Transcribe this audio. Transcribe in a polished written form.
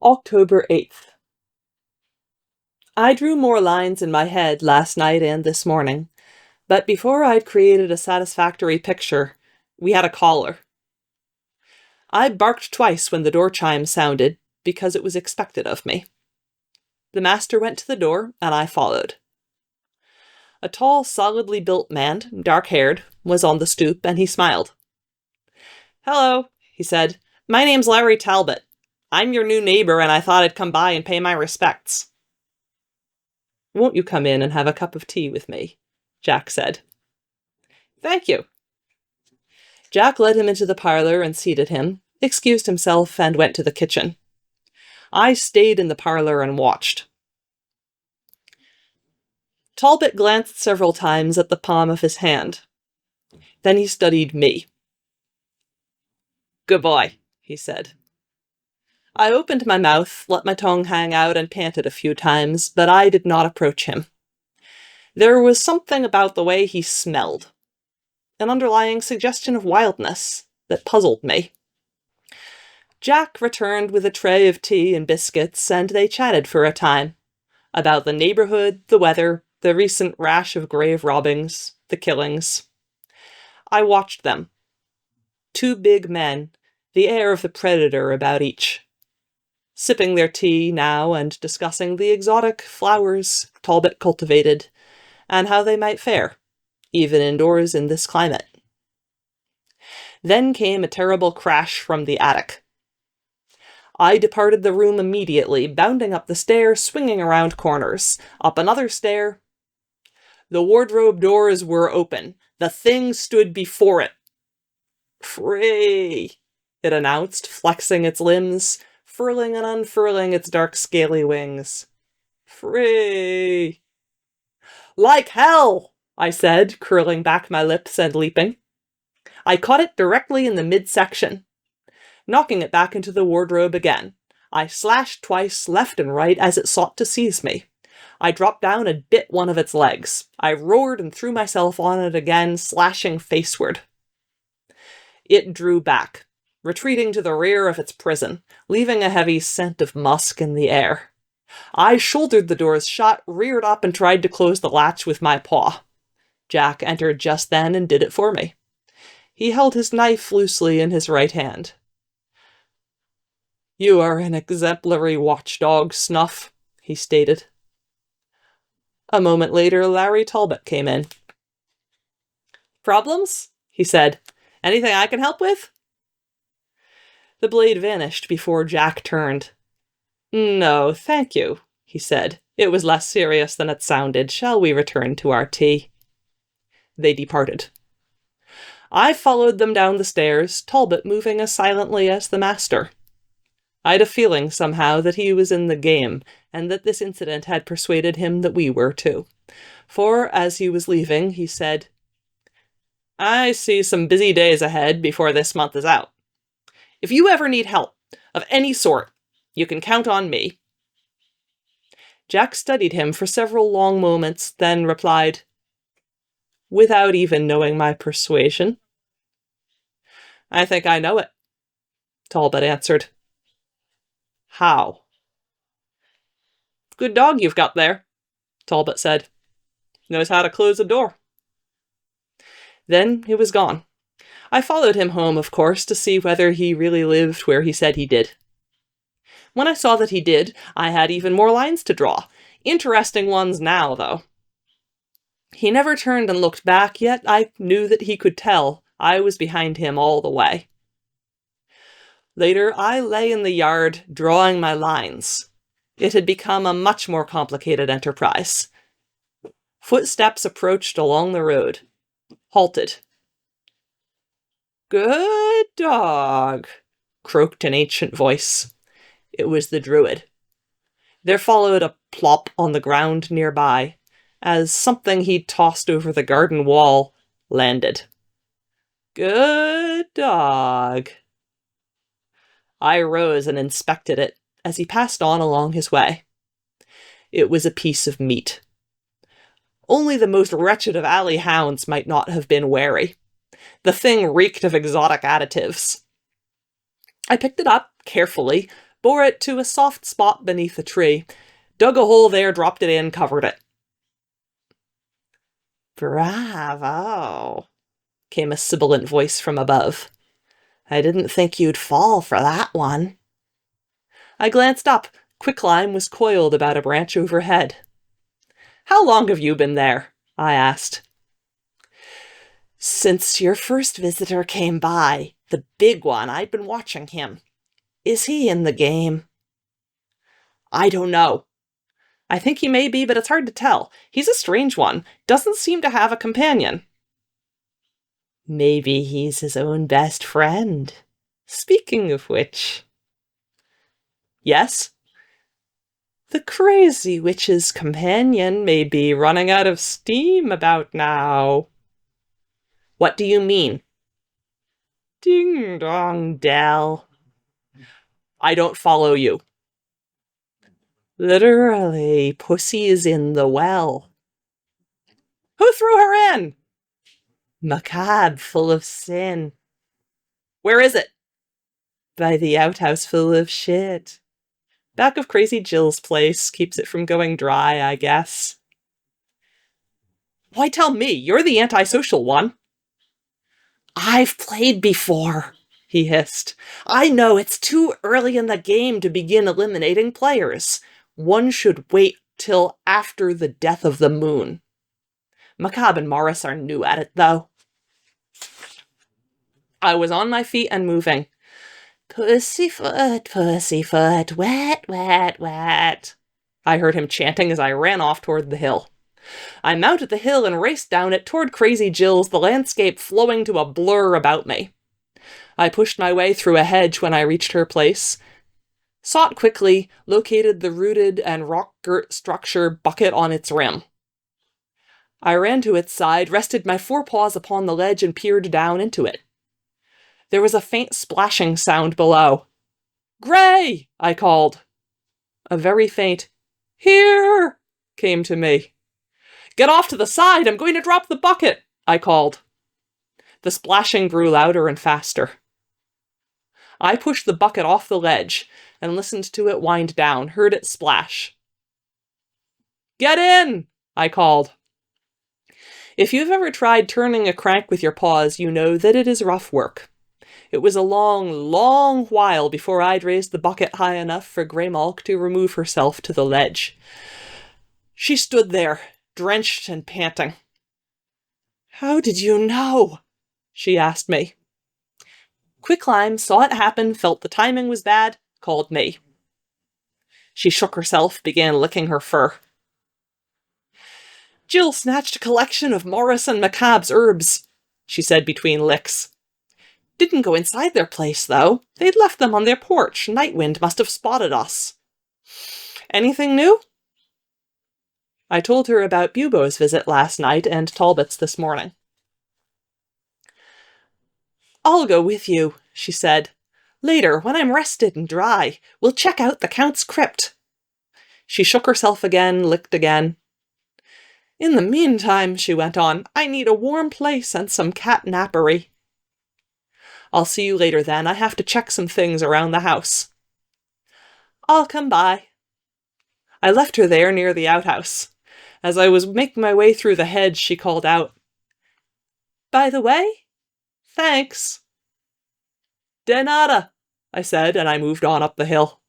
October 8th. I drew more lines in my head last night and this morning, but before I'd created a satisfactory picture, we had a caller. I barked twice when the door chime sounded, because it was expected of me. The master went to the door, and I followed. A tall, solidly built man, dark-haired, was on the stoop, and he smiled. "Hello," he said. "My name's Larry Talbot. I'm your new neighbor, and I thought I'd come by and pay my respects." "Won't you come in and have a cup of tea with me?" Jack said. "Thank you." Jack led him into the parlor and seated him, excused himself, and went to the kitchen. I stayed in the parlor and watched. Talbot glanced several times at the palm of his hand. Then he studied me. "Good boy," he said. I opened my mouth, let my tongue hang out, and panted a few times, but I did not approach him. There was something about the way he smelled, an underlying suggestion of wildness, that puzzled me. Jack returned with a tray of tea and biscuits, and they chatted for a time, about the neighborhood, the weather, the recent rash of grave robbings, the killings. I watched them. Two big men, the air of the predator about each, sipping their tea now and discussing the exotic flowers Talbot cultivated, and how they might fare, even indoors in this climate. Then came a terrible crash from the attic. I departed the room immediately, bounding up the stair, swinging around corners, up another stair. The wardrobe doors were open. The thing stood before it. "Free," it announced, flexing its limbs, furling and unfurling its dark scaly wings. "Free." "Like hell," I said, curling back my lips and leaping. I caught it directly in the midsection. Knocking it back into the wardrobe again, I slashed twice left and right as it sought to seize me. I dropped down and bit one of its legs. I roared and threw myself on it again, slashing faceward. It drew back, retreating to the rear of its prison, leaving a heavy scent of musk in the air. I shouldered the doors shut, reared up, and tried to close the latch with my paw. Jack entered just then and did it for me. He held his knife loosely in his right hand. "You are an exemplary watchdog, Snuff," he stated. A moment later, Larry Talbot came in. "Problems?" he said. "Anything I can help with?" The blade vanished before Jack turned. "No, thank you," he said. "It was less serious than it sounded. Shall we return to our tea?" They departed. I followed them down the stairs, Talbot moving as silently as the master. I'd a feeling, somehow, that he was in the game, and that this incident had persuaded him that we were too. For, as he was leaving, he said, "I see some busy days ahead before this month is out. If you ever need help, of any sort, you can count on me." Jack studied him for several long moments, then replied, "Without even knowing my persuasion?" "I think I know it," Talbot answered. "How?" "Good dog you've got there," Talbot said. "Knows how to close a door." Then he was gone. I followed him home, of course, to see whether he really lived where he said he did. When I saw that he did, I had even more lines to draw. Interesting ones now, though. He never turned and looked back, yet I knew that he could tell I was behind him all the way. Later, I lay in the yard, drawing my lines. It had become a much more complicated enterprise. Footsteps approached along the road. Halted. "Good dog," croaked an ancient voice. It was the druid. There followed a plop on the ground nearby, as something he'd tossed over the garden wall landed. "Good dog." I rose and inspected it as he passed on along his way. It was a piece of meat. Only the most wretched of alley hounds might not have been wary. The thing reeked of exotic additives. I picked it up carefully, bore it to a soft spot beneath a tree, dug a hole there, dropped it in, covered it. "Bravo," came a sibilant voice from above. "I didn't think you'd fall for that one." I glanced up. Quicklime was coiled about a branch overhead. "How long have you been there?" I asked. "Since your first visitor came by, the big one. I've been watching him. Is he in the game?" "I don't know. I think he may be, but it's hard to tell. He's a strange one. Doesn't seem to have a companion." "Maybe he's his own best friend. Speaking of which..." "Yes?" "The crazy witch's companion may be running out of steam about now." "What do you mean?" "Ding dong dell." "I don't follow you." "Literally, Pussy is in the well." "Who threw her in?" "Macabre, full of sin." "Where is it?" "By the outhouse full of shit. Back of Crazy Jill's place. Keeps it from going dry, I guess." "Why tell me? You're the antisocial one." "I've played before," he hissed. "I know it's too early in the game to begin eliminating players. One should wait till after the death of the moon. Macabre and Morris are new at it, though." I was on my feet and moving. Pussyfoot, wet, wet, wet," I heard him chanting as I ran off toward the hill. I mounted the hill and raced down it toward Crazy Jill's, the landscape flowing to a blur about me. I pushed my way through a hedge when I reached her place, sought quickly, located the rooted and rock-girt structure bucket on its rim. I ran to its side, rested my forepaws upon the ledge, and peered down into it. There was a faint splashing sound below. "Gray!" I called. A very faint, "Here!" came to me. "Get off to the side! I'm going to drop the bucket!" I called. The splashing grew louder and faster. I pushed the bucket off the ledge and listened to it wind down, heard it splash. "Get in!" I called. If you've ever tried turning a crank with your paws, you know that it is rough work. It was a long, long while before I'd raised the bucket high enough for Graymalk to remove herself to the ledge. She stood there, drenched and panting. "How did you know?" she asked me. Quicklime saw it happen, felt the timing was bad, called me. She shook herself, began licking her fur. "Jill snatched a collection of Morris and Macabre's herbs," she said between licks. "Didn't go inside their place, though. They'd left them on their porch. Nightwind must have spotted us." "Anything new?" I told her about Bubo's visit last night and Talbot's this morning. "I'll go with you," she said. "Later, when I'm rested and dry, we'll check out the Count's crypt." She shook herself again, licked again. "In the meantime," she went on, "I need a warm place and some cat-nappery." "I'll see you later then. I have to check some things around the house." "I'll come by." I left her there near the outhouse. As I was making my way through the hedge, she called out, "By the way, thanks." "De nada," I said, and I moved on up the hill.